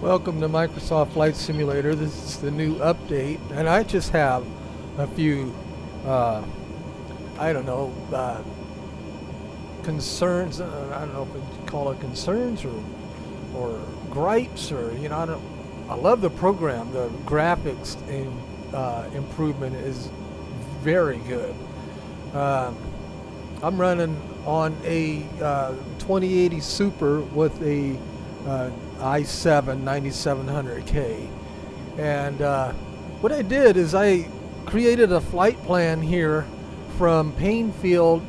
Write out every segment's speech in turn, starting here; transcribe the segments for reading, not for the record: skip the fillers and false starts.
Welcome to Microsoft Flight Simulator. This is the new update, and I just have a few, I don't know, concerns. I don't know if we call it concerns or gripes, or I love the program. The graphics improvement is very good. I'm running on a 2080 Super with a i7 9700K, and what I did is I created a flight plan here from Painfield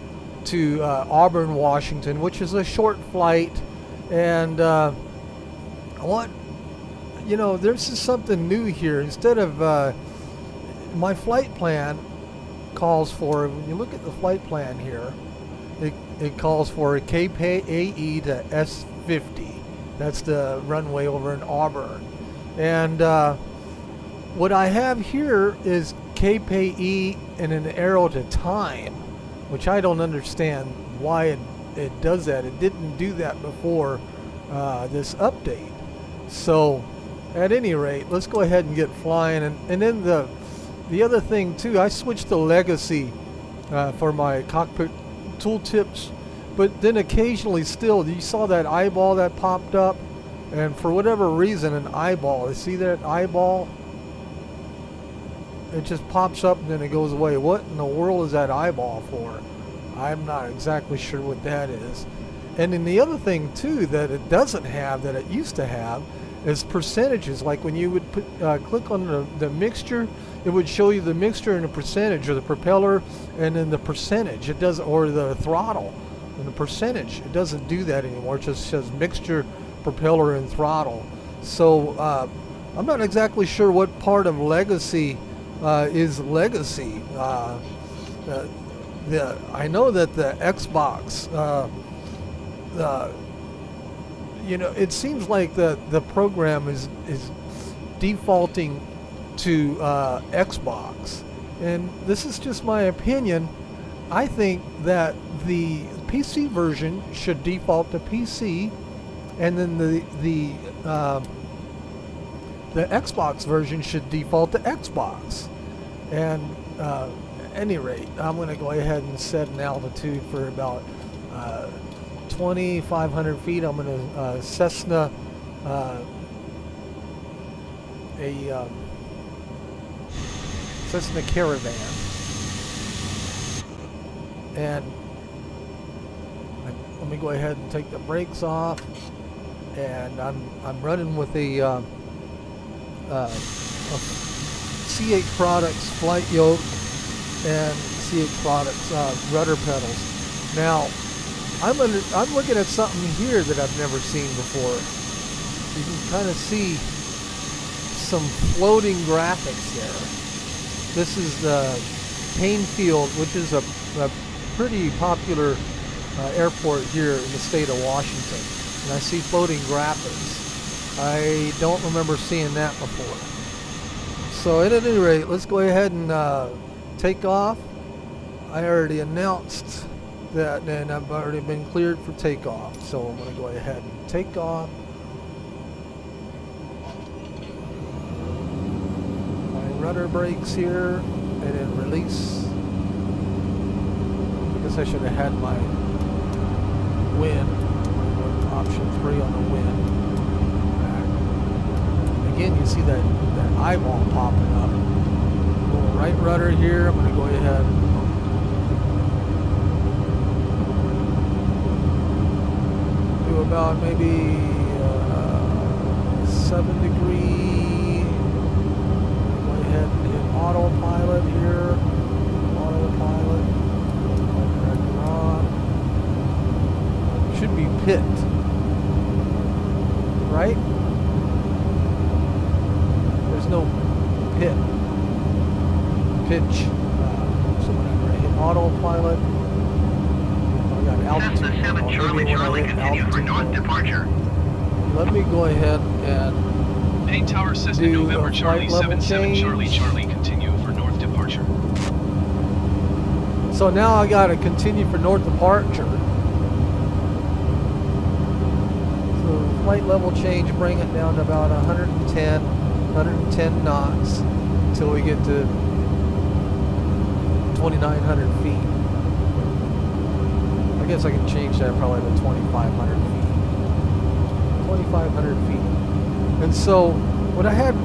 to Auburn, Washington, which is a short flight, and I want, this is something new here. Instead of my flight plan calls for, when you look at the flight plan here, it calls for a KPAE to S50. That's the runway over in Auburn. And what I have here is KPAE and an arrow to time, which I don't understand why it does that. It didn't do that before this update. So at any rate, let's go ahead and get flying. And then the other thing too, I switched to Legacy for my cockpit tooltips. But then occasionally still, you saw that eyeball that popped up, and for whatever reason, an eyeball, you see that eyeball? It just pops up and then it goes away. What in the world is that eyeball for? I'm not exactly sure what that is. And then the other thing too that it doesn't have, that it used to have, is percentages. Like when you would click on the mixture, it would show you the mixture and the percentage, or the propeller and then the percentage. It does, or the throttle and the percentage. It doesn't do that anymore. It just says mixture, propeller, and throttle. So I'm not exactly sure what part of Legacy is Legacy. I know that the Xbox, it seems like the program is defaulting to Xbox, and this is just my opinion. I think that the PC version should default to PC, and then the Xbox version should default to Xbox. And at any rate, I'm going to go ahead and set an altitude for about 2,500 feet. I'm going to Cessna Cessna Caravan, and let me go ahead and take the brakes off. And I'm running with a CH Products flight yoke and CH Products rudder pedals. Now I'm looking at something here that I've never seen before. You can kind of see some floating graphics there. This is the Painfield, which is a pretty popular airport here in the state of Washington. And I see floating graphics. I don't remember seeing that before. So at any rate, let's go ahead and take off. I already announced that, and I've already been cleared for takeoff. So I'm going to go ahead and take off. Rudder brakes here, and then release. I guess I should have had my wind, option 3 on the wind. Again, you see that eyeball popping up. Little right rudder here. I'm going to go ahead and do about maybe 7 degrees. Autopilot here. Autopilot. Should be pit. Right? There's no pit. Pitch. So whenever I hit autopilot, I got altitude. Cessna 7 Charlie Charlie continue for north departure. Let me go ahead and Main Tower Cessna November Charlie 77 Charlie Charlie continue for north departure. So now I got to continue for north departure. So flight level change, bring it down to about 110 knots until we get to 2,900 feet. I guess I can change that probably to 2,500 feet. 2,500 feet. And so what I had,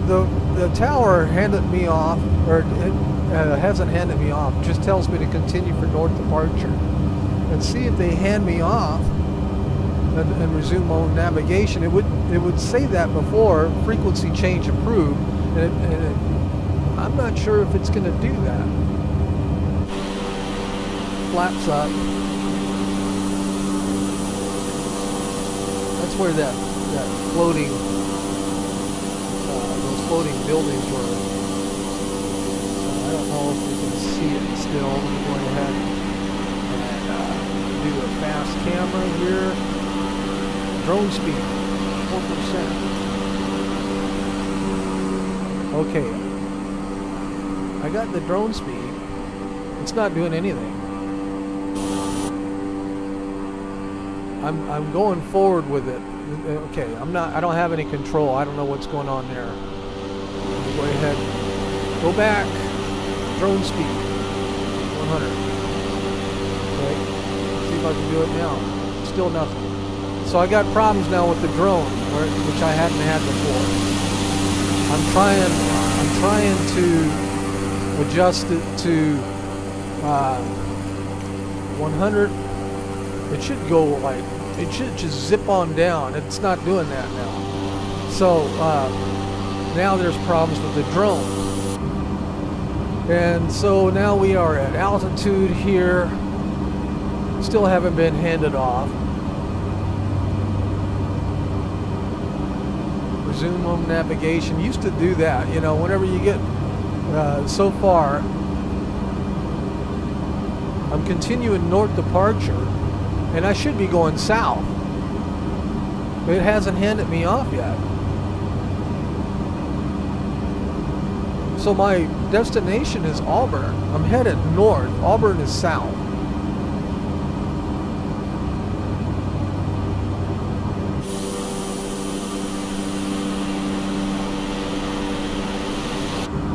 the tower handed me off, or it hasn't handed me off, just tells me to continue for north departure. And see if they hand me off and resume on navigation. It would say that before frequency change approved, and I'm not sure if it's going to do that. Flaps up. That's where that floating those floating buildings were. So I don't know if you can see it still. Let me go ahead and do a fast camera here. Drone speed, 4%. Okay. I got the drone speed. It's not doing anything. I'm going forward with it. Okay, I don't have any control. I don't know what's going on there. Go ahead. Go back. Drone speed. 100. Okay. See if I can do it now. Still nothing. So I got problems now with the drone, which I hadn't had before. I'm trying to adjust it to 100. It should go like, it should just zip on down. It's not doing that now. So now there's problems with the drone. And so now we are at altitude here. Still haven't been handed off. Resume home navigation. Used to do that, you know, whenever you get so far. I'm continuing north departure, and I should be going south. But it hasn't handed me off yet. So my destination is Auburn. I'm headed north. Auburn is south.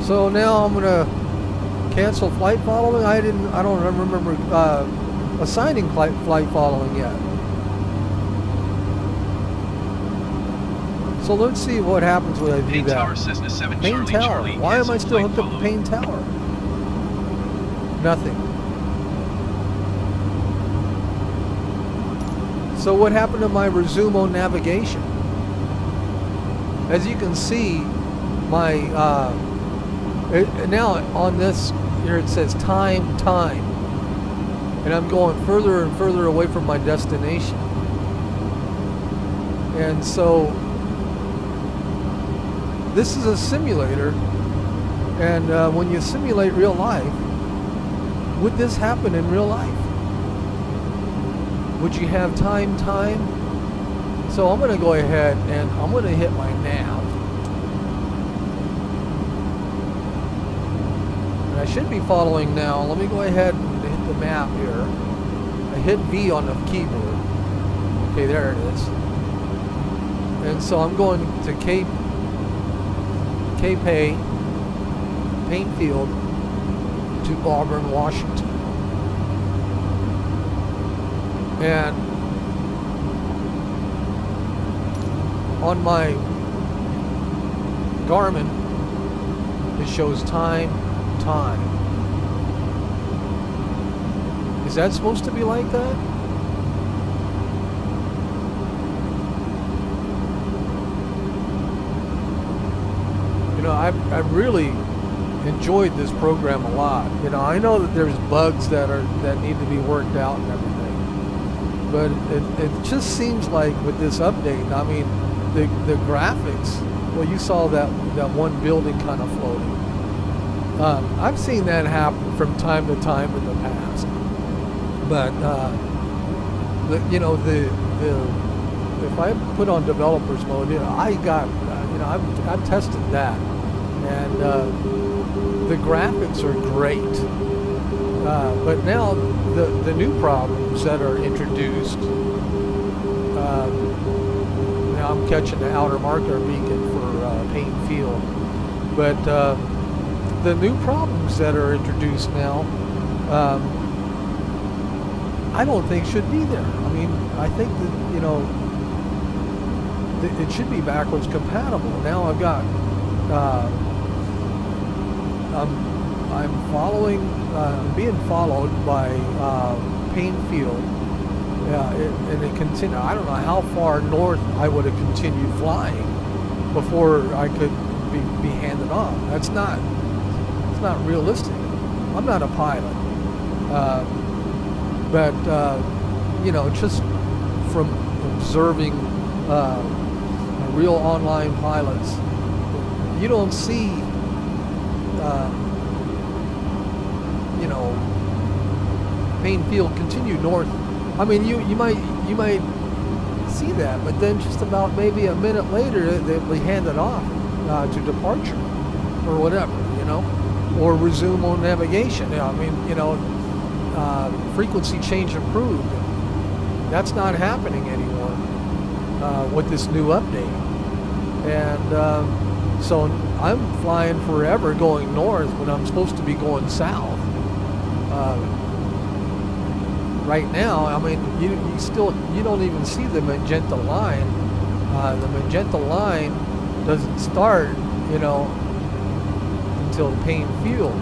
So now I'm gonna cancel flight following. I don't remember assigning flight following yet. So let's see what happens when I do Payne that. Tower, Cessna 7 Payne Charlie Tower. Charlie. Why am I cancel still flight hooked up to follow. Payne Tower? Nothing. So what happened to my resume on navigation? As you can see, my now on this here it says time, and I'm going further and further away from my destination. And so this is a simulator, and when you simulate real life, would this happen in real life? Would you have time? So I'm going to go ahead and I'm going to hit my nav. And I should be following now. Let me go ahead and hit the map here. I hit V on the keyboard. Okay, there it is. And so I'm going to Cape Painfield to Auburn, Washington. And on my Garmin, it shows time. Is that supposed to be like that? You know, I've really enjoyed this program a lot. You know, I know that there's bugs that need to be worked out and everything, but it just seems like with this update, I mean, the graphics. Well, you saw that one building kind of floating. I've seen that happen from time to time in the past, but if I put on developers mode, you know, I've tested that, and the graphics are great. But now the new problems that are introduced Now I'm catching the outer marker beacon for Payne Field. But the new problems that are introduced now, I don't think should be there. I mean, I think that, it should be backwards compatible. Now I've got, I'm following, being followed by Payne Field, and it continue. I don't know how far north I would have continued flying before I could be handed off. It's not realistic. I'm not a pilot, but just from observing real online pilots, you don't see Payne Field continue north. I mean, you might see that, but then just about maybe a minute later they'll be handed off to departure or whatever, or resume on navigation. I mean, frequency change improved. That's not happening anymore with this new update. And so I'm flying forever going north when I'm supposed to be going south. Right now, I mean, you don't even see the magenta line. The magenta line doesn't start, until Payne Field.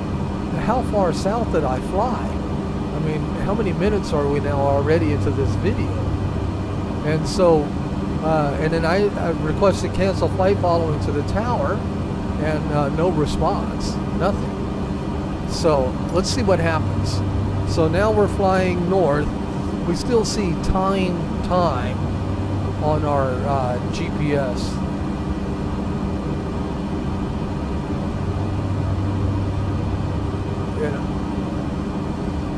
How far south did I fly? I mean, how many minutes are we now already into this video? And so, and then I requested cancel flight following to the tower, and no response, nothing. So let's see what happens. So now we're flying north. We still see time on our GPS.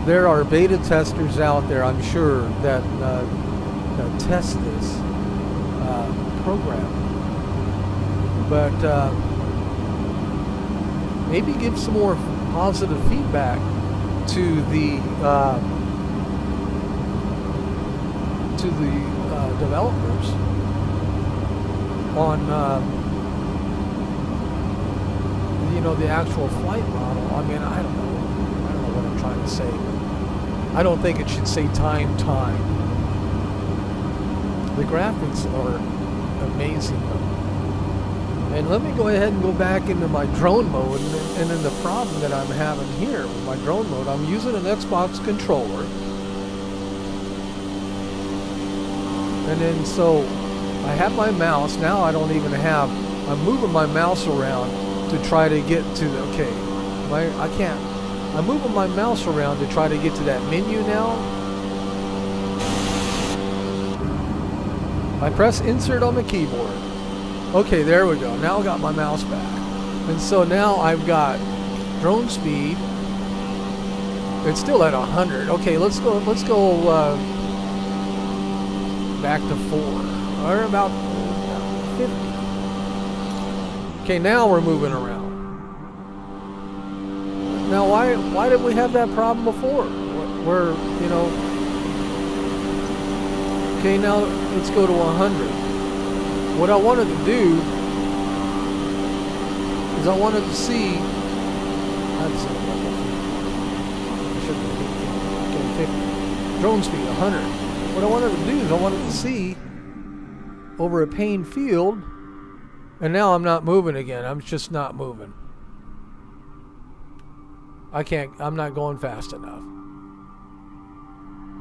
There are beta testers out there, I'm sure, that test this program. But maybe give some more positive feedback to the developers on the actual flight model. I mean, I don't know what I'm trying to say, but I don't think it should say time. The graphics are amazing though. And let me go ahead and go back into my drone mode, and then the problem that I'm having here with my drone mode, I'm using an Xbox controller. And then so I have my mouse, now I don't even have, I'm moving my mouse around to try to get to the, I can't, I'm moving my mouse around to try to get to that menu now. I press insert on the keyboard. Okay, there we go. Now I got my mouse back. And so now I've got drone speed. It's still at 100. Okay, let's go back to 4. Or about 50. Okay, now we're moving around. Now why did we have that problem before? Where, okay, now let's go to 100. What I wanted to do is I wanted to see, okay, 50. Drone speed 100. What I wanted to do is I wanted to see over a Payne Field, and now I'm not moving again. I'm just not moving. I'm not going fast enough.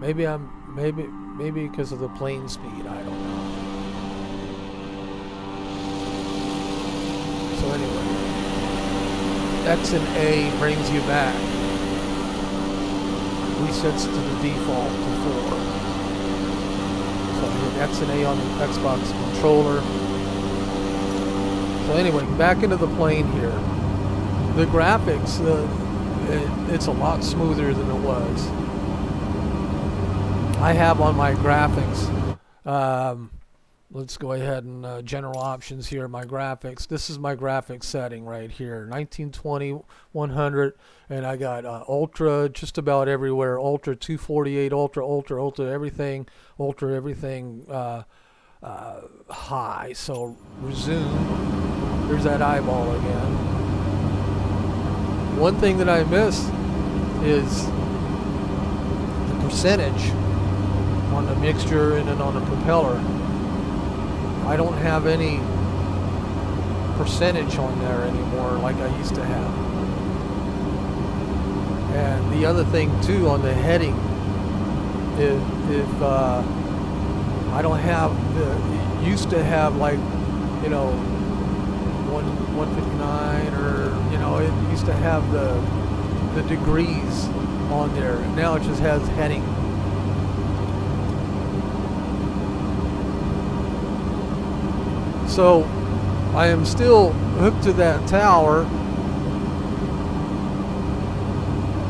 Maybe because of the plane speed, I don't know. So anyway, X and A brings you back. Resets to the default to 4. So I hit X and A on the Xbox controller. So anyway, back into the plane here. The graphics, it's a lot smoother than it was. I have on my graphics let's go ahead and general options here. My graphics. This is my graphics setting right here. 1920, 100, and I got ultra just about everywhere. Ultra 248, ultra everything, high. So resume. There's that eyeball again. One thing that I missed is the percentage on the mixture and then on the propeller. I don't have any percentage on there anymore like I used to have. And the other thing too on the heading, if I don't have the, used to have like, you know, 159 or, you know, it used to have the degrees on there. Now it just has heading. So I am still hooked to that tower.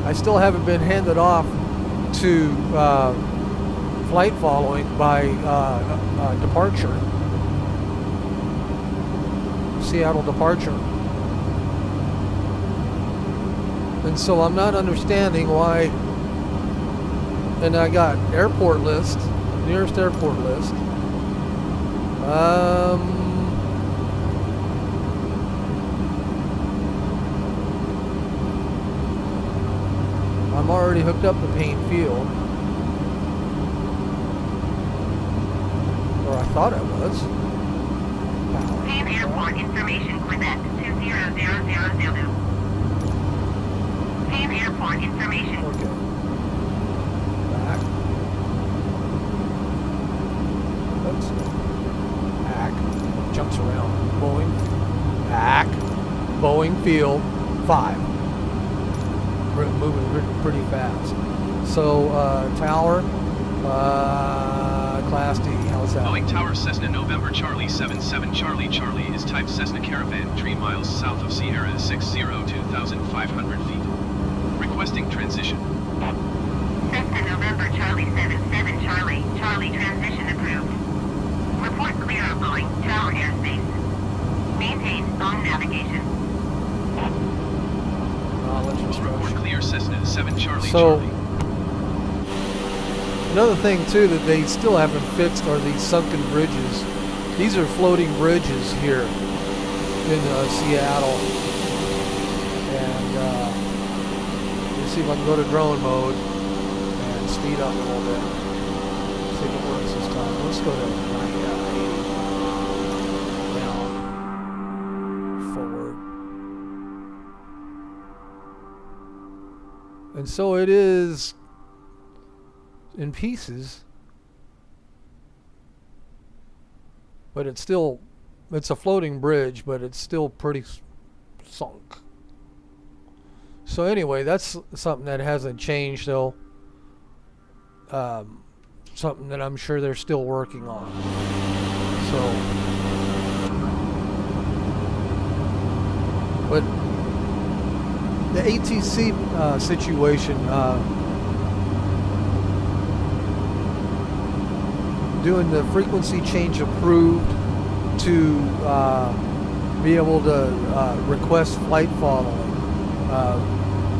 I still haven't been handed off to flight following by departure. Seattle departure. And so I'm not understanding why. And I got airport list, nearest airport list. I'm already hooked up to Payne Field. Or I thought I was. Payne Airport Information Quebec 20000. Payne Airport Information. Okay. Back. Oops. Back. Jumps around. Boeing. Back. Boeing Field 5. We're moving pretty fast. So, tower, Class D. How's that? Boeing Tower Cessna November Charlie 77 Charlie Charlie is type Cessna Caravan 3 miles south of Sierra 60 2,500 feet. Requesting transition. Cessna November Charlie 77 Charlie. Charlie transition approved. Report clear of Boeing Tower airspace. Maintain on navigation. Report clear Cessna 7 Charlie So, Charlie. Another thing too that they still haven't fixed are these sunken bridges. These are floating bridges here in Seattle. And let's see if I can go to drone mode and speed up a little bit. See if it works this time. Let's go to 80. Down. Forward. And so it is in pieces, but it's a floating bridge, but it's still pretty sunk. So anyway, that's something that hasn't changed though. Something that I'm sure they're still working on. So, but the ATC situation, doing the frequency change approved to be able to request flight following,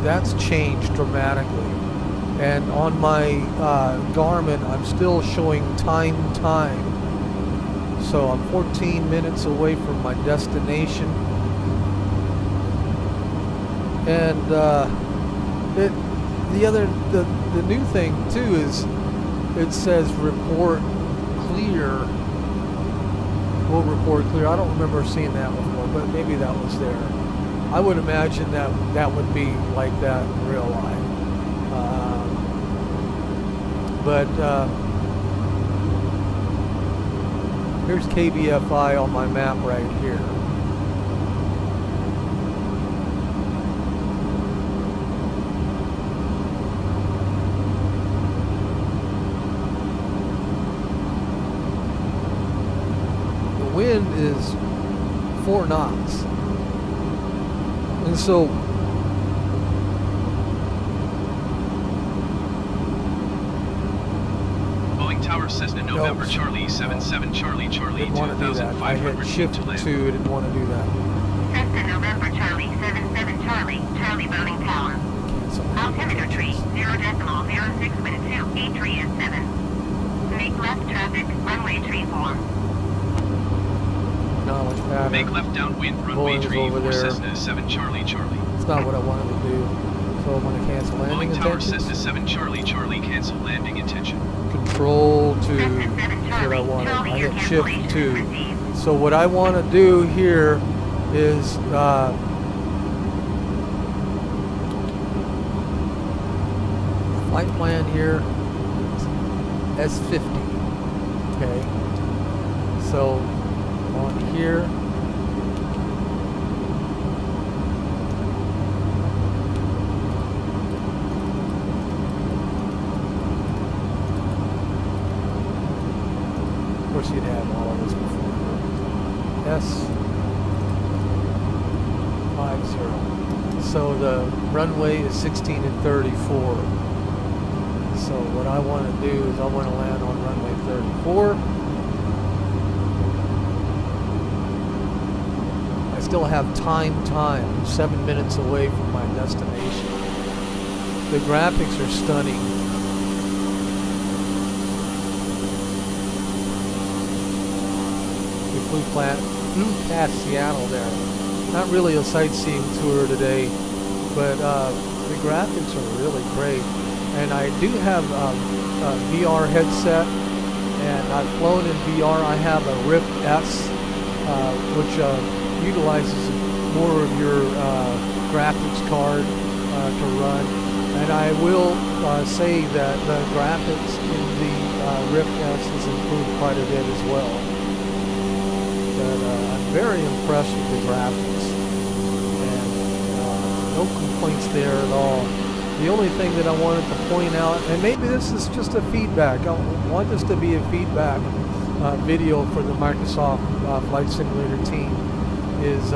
that's changed dramatically. And on my Garmin, I'm still showing time. So I'm 14 minutes away from my destination. And the new thing too is it says report clear. Will report clear. I don't remember seeing that before, but maybe that was there. I would imagine that would be like that in real life. But here's KBFI on my map right here. The wind is 4 knots. And so Tower Cessna November Charlie 77 Charlie Charlie Didn't want to do that. I had 2500 feet shifted to land. to, didn't want to do that. Cessna November Charlie 77 Charlie, Charlie Boating Tower. Cancel. Altimeter tree 0.06 wind 2, A3 is 7. Make left traffic, runway tree 4. Knowledge pattern. Make left downwind runway Boeing's tree over 4 there. Cessna 7 Charlie Charlie. It's not what I wanted to do. So I'm going to cancel landing Boeing Tower intentions. Cessna 7 Charlie Charlie cancel landing intention. Control to Cessna 7 what I Charlie, wanted. Charlie, I your hit shift cancellation 2. is received. So what I want to do here is flight plan here S50. Okay. So on here. Of course, you'd have all of this before. S50. So the runway is 16 and 34. So what I want to do is I want to land on runway 34. I still have time, 7 minutes away from my destination. The graphics are stunning. We flew past Seattle there. Not really a sightseeing tour today, but the graphics are really great. And I do have a VR headset, and I've flown in VR. I have a Rift S, which utilizes more of your graphics card to run. And I will say that the graphics in the Rift S has improved quite a bit as well. But I'm very impressed with the graphics, and no complaints there at all. The only thing that I wanted to point out, and maybe this is just a feedback, I want this to be a feedback video for the Microsoft Flight Simulator team, is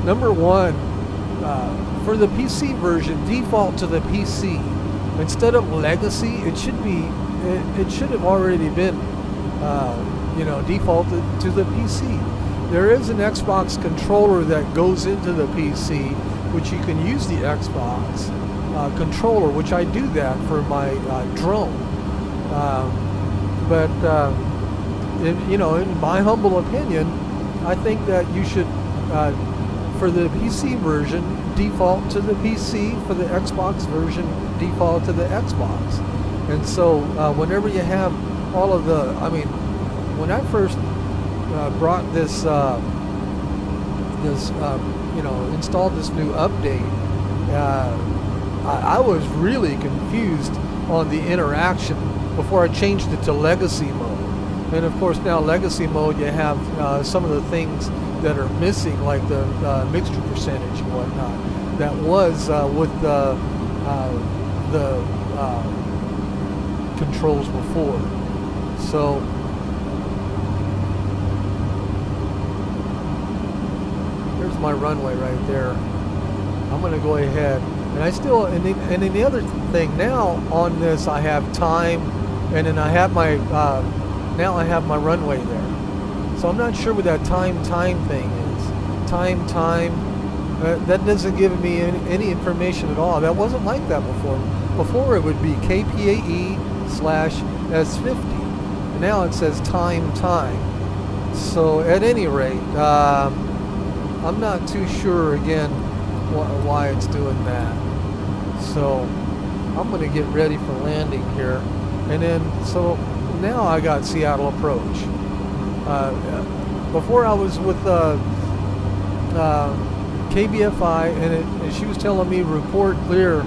number one, for the PC version, default to the PC. Instead of legacy, it should have already been defaulted to the PC. There is an Xbox controller that goes into the PC, which you can use the Xbox controller, which I do that for my drone. In my humble opinion, I think that you should, for the PC version, default to the PC. For the Xbox version, default to the Xbox. And so whenever you have all of the, when I first brought this, installed this new update, I was really confused on the interaction before I changed it to legacy mode. And of course now legacy mode, you have some of the things that are missing, like the mixture percentage and whatnot, that was with the controls before. So there's my runway right there. I'm going to go ahead, and I still, and then the other thing now on this, I have time, and then I have my now I have my runway there. So I'm not sure what that time thing is. Time that doesn't give me any information at all. That wasn't like that before. Before it would be KPAE/S50. Now it says time. So at any rate, I'm not too sure again why it's doing that. So I'm going to get ready for landing here, and then so now I got Seattle approach. Before I was with KBFI, and she was telling me report clear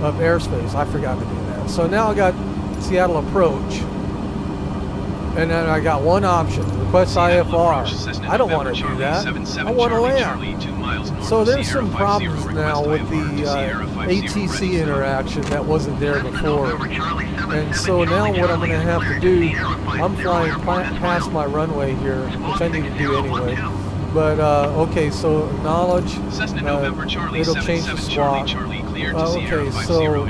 of airspace. I forgot to do that. So now I got Seattle approach, and then I got one option: request IFR. I don't want to do that. I want to land. So there's some problems now with the ATC interaction that wasn't there before. And so now what I'm going to have to do, I'm flying past my runway here, which I need to do anyway. But okay, so acknowledge. It'll change the swap. Okay, so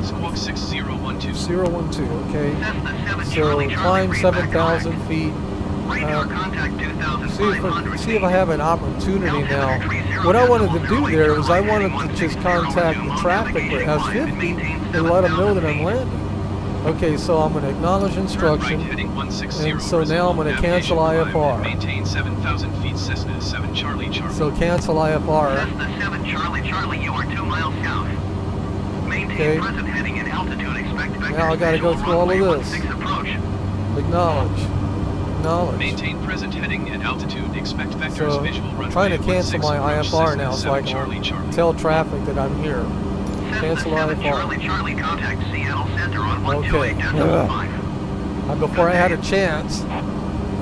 Squawk 6012. 012, okay. Cessna 7 So Charlie Charlie, climb read back 7,000 correct. feet. Radar contact See 2,500 if I have an opportunity now. What I wanted to do there was I wanted to just contact the traffic for S50 and let them know that I'm landing. Okay, so I'm going to acknowledge Right instruction. heading 160. And so now I'm going to cancel IFR. Maintain 7,000 feet. Cessna 7 Charlie Charlie. So cancel IFR. Cessna 7 Charlie Charlie, you are 2 miles south. Maintain Okay. present heading and altitude. Expect vector Now I gotta go visual through all of runway this. 16 approach. Acknowledge. Acknowledge. Maintain present heading and altitude. Expect vectors So visual runway. I'm trying to cancel 16 my approach. IFR Cessna now so I 7 Charlie can Charlie. tell traffic that I'm here. Cessna Cancel 7 IFR. Charlie Charlie, contact Seattle Center on Okay. 128.5. Before I had a chance.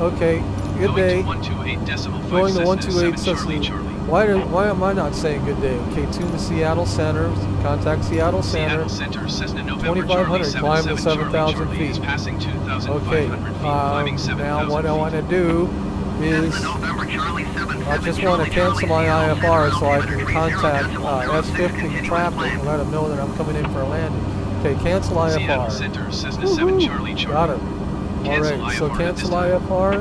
Okay. Good day. Going to 128.5. Going to Cessna 128 7 Charlie Cessna. Charlie. Why am I not saying good day? Okay, tune to Seattle Center. Contact Seattle Center. Seattle Center, Cessna November 2,500. Charlie Climb to 77 Charlie 7,000 Charlie is feet. passing 2,500 Okay. feet, climbing 7,000 Now what I feet. want to do is Cessna November Charlie 77 I just want to cancel my IFR so I can contact S50 traffic and let them know that I'm coming in for a landing. Okay, cancel Seattle IFR. Center, Cessna 7 Charlie Charlie. Got it. Cancel Alright, so IFR at cancel this time. IFR.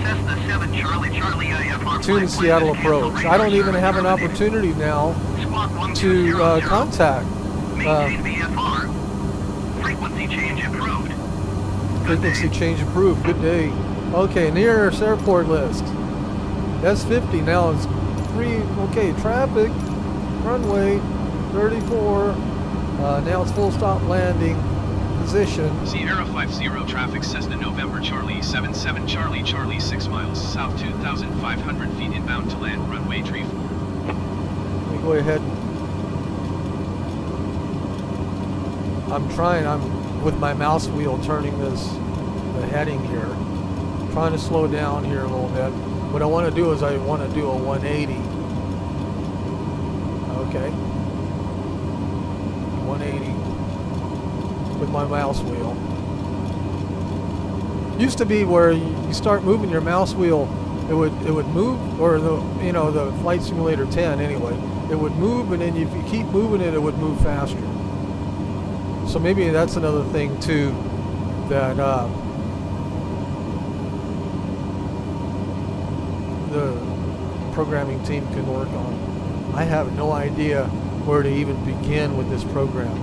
Cessna 7 Charlie Charlie, IFR. Tune to Seattle approach. I don't even have an opportunity now to contact. Maintain VFR. Frequency change approved. Frequency change approved. Good day. Okay, nearest airport list. S50 now is free. Okay, traffic. Runway 34. Now it's full stop landing position. Sierra 50 traffic, Cessna November Charlie 77 Charlie Charlie 6 miles south 2,500 feet inbound to land runway 34. Let me go ahead. I'm with my mouse wheel turning the heading here. Trying to slow down here a little bit. What I want to do is I want to do a 180. Okay. 180 with my mouse wheel. Used to be where you start moving your mouse wheel, it would move, or the Flight Simulator 10 anyway. It would move, and then if you keep moving it, it would move faster. So maybe that's another thing too that the programming team can work on. I have no idea where to even begin with this program,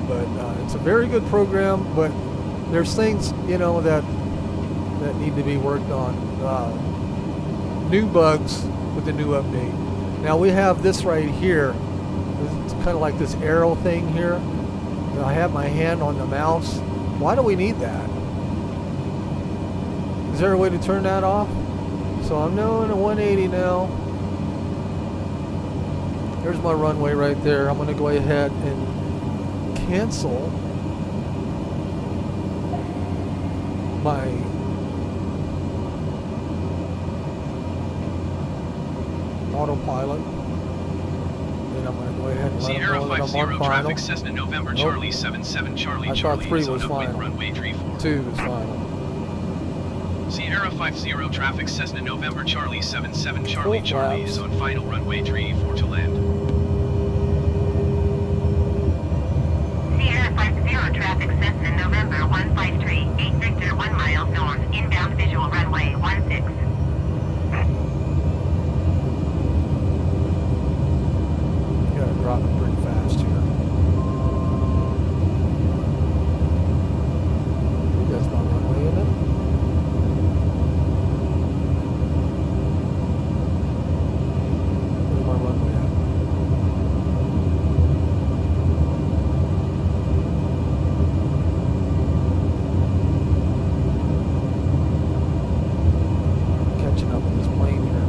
but it's a very good program. But there's things that need to be worked on. New bugs with the new update. Now we have this right here. It's kind of like this arrow thing here. I have my hand on the mouse. Why do we need that? Is there a way to turn that off? So I'm doing a 180 now. There's my runway right there. I'm going to go ahead and cancel my autopilot. And I'm going to go ahead and let them Sierra know that I'm 50 on final. traffic, Cessna November Charlie 77 Charlie I Charlie thought 3 is on was upwind final. runway 34. 2 is final. Sierra 50 traffic, Cessna November Charlie 77 Charlie Full Charlie flaps. is on final runway 34 to land. Sierra 50 traffic, Cessna November 153, 8 Victor 1 mile north, inbound visual runway 16. Gotta drop it pretty fast here. That's my runway, isn't it? Where's my runway at? I'm catching up with this plane here.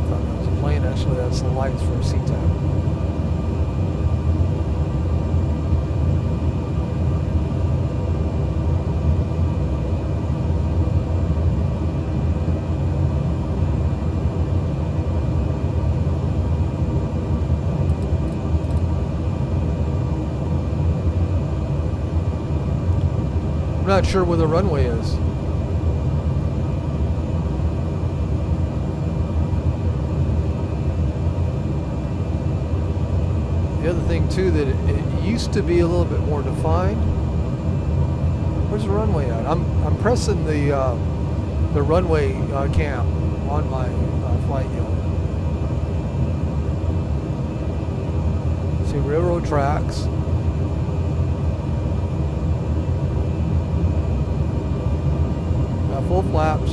Thought that was a plane. Actually, that's the lights for SeaTac. I'm not sure where the runway is. The other thing too, that it used to be a little bit more defined. Where's the runway at? I'm pressing the runway cam on my flight yield. See railroad tracks. Got full flaps.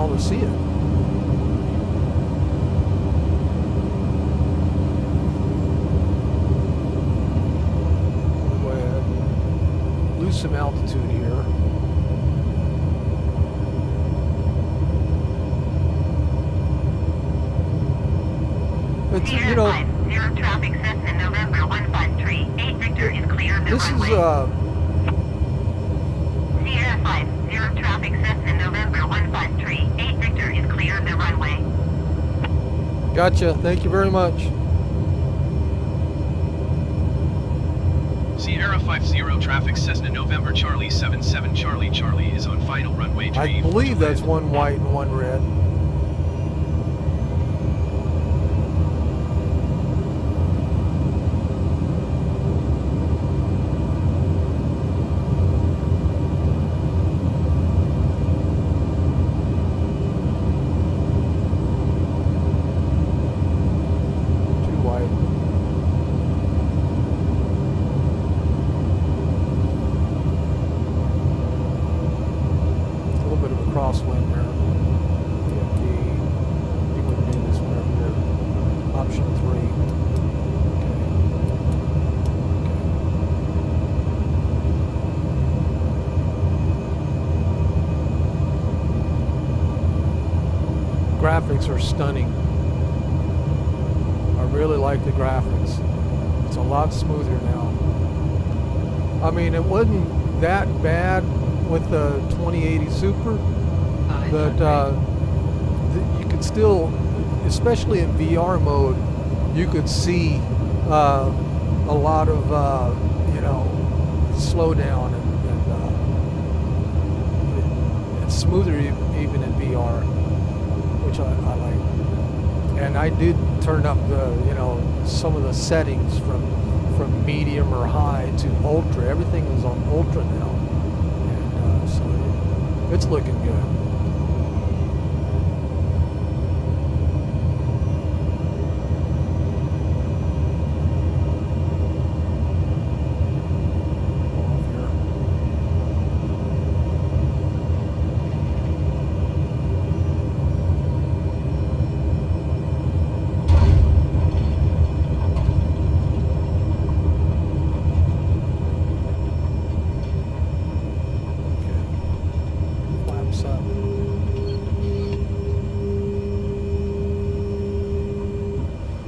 To see it. Go ahead, lose some altitude here. It's, you know, Zero traffic Cessna November 153. 8 Victor is clear of the this runway. Sierra 5, zero traffic Cessna November 153. 8 Victor is clear of the runway. Gotcha. Thank you very much. Sierra 50 traffic Cessna November Charlie 77 Charlie Charlie is on final runway I believe that's one white and one red. Crosswind there. VFD. You wouldn't do this one over here. Option 3. Okay. Graphics are stunning. I really like the graphics. It's a lot smoother now. I mean, it wasn't that bad with the 2080 Super. But you could still, especially in VR mode, you could see a lot of, you know, slowdown and it's smoother even in VR, which I like. And I did turn up the, you know, some of the settings from medium or high to ultra. Everything is on ultra now, and so it's looking good.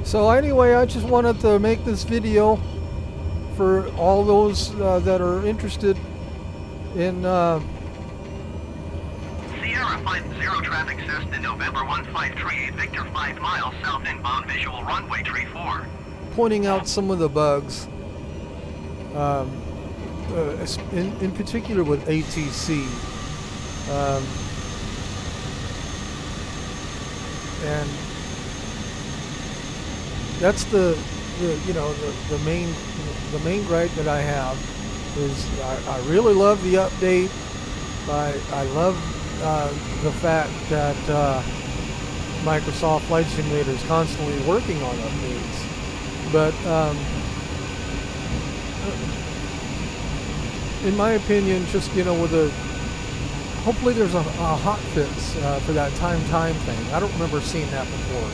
So anyway, I just wanted to make this video for all those that are interested in Sierra 50 traffic Cessna November 1538 Victor 5 miles south inbound visual runway tree 4. pointing out some of the bugs, in particular with ATC. And that's the main gripe that I have is I really love the update. I love the fact that Microsoft Flight Simulator is constantly working on updates, but in my opinion, just with hopefully there's a hot fix for that time thing. I don't remember seeing that before.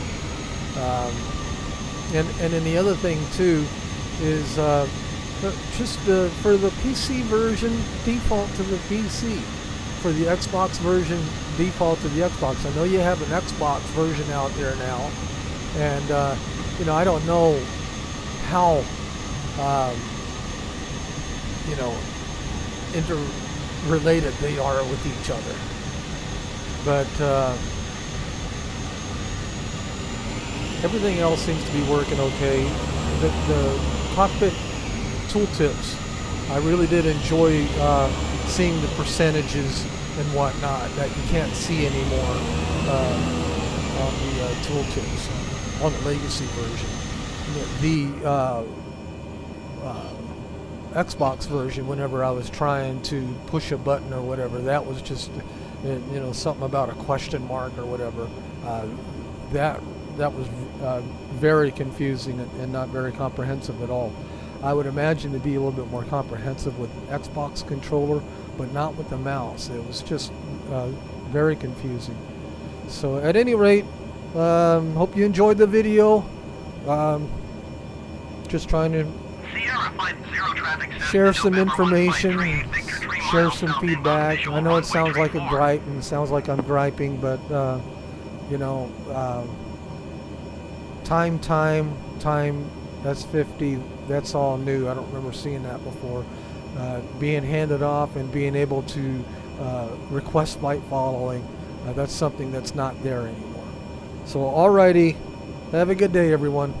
And then the other thing too is just for the PC version, default to the PC. For the Xbox version, default to the Xbox. I know you have an Xbox version out there now, and you know, I don't know how you know, interrelated they are with each other, but everything else seems to be working okay. The cockpit tooltips, I really did enjoy seeing the percentages and whatnot that you can't see anymore on the tooltips on the legacy version. The Xbox version, whenever I was trying to push a button or whatever, that was just, you know, something about a question mark or whatever. That was very confusing and not very comprehensive at all. I would imagine to be a little bit more comprehensive with Xbox controller, but not with the mouse. It was just very confusing. So at any rate, hope you enjoyed the video. Just trying to share some information, share some feedback. I know it sounds like a gripe and it sounds like I'm griping, but you know, time, that's 50. That's all new. I don't remember seeing that before. Being handed off and being able to request flight following, that's something that's not there anymore. So alrighty, have a good day everyone.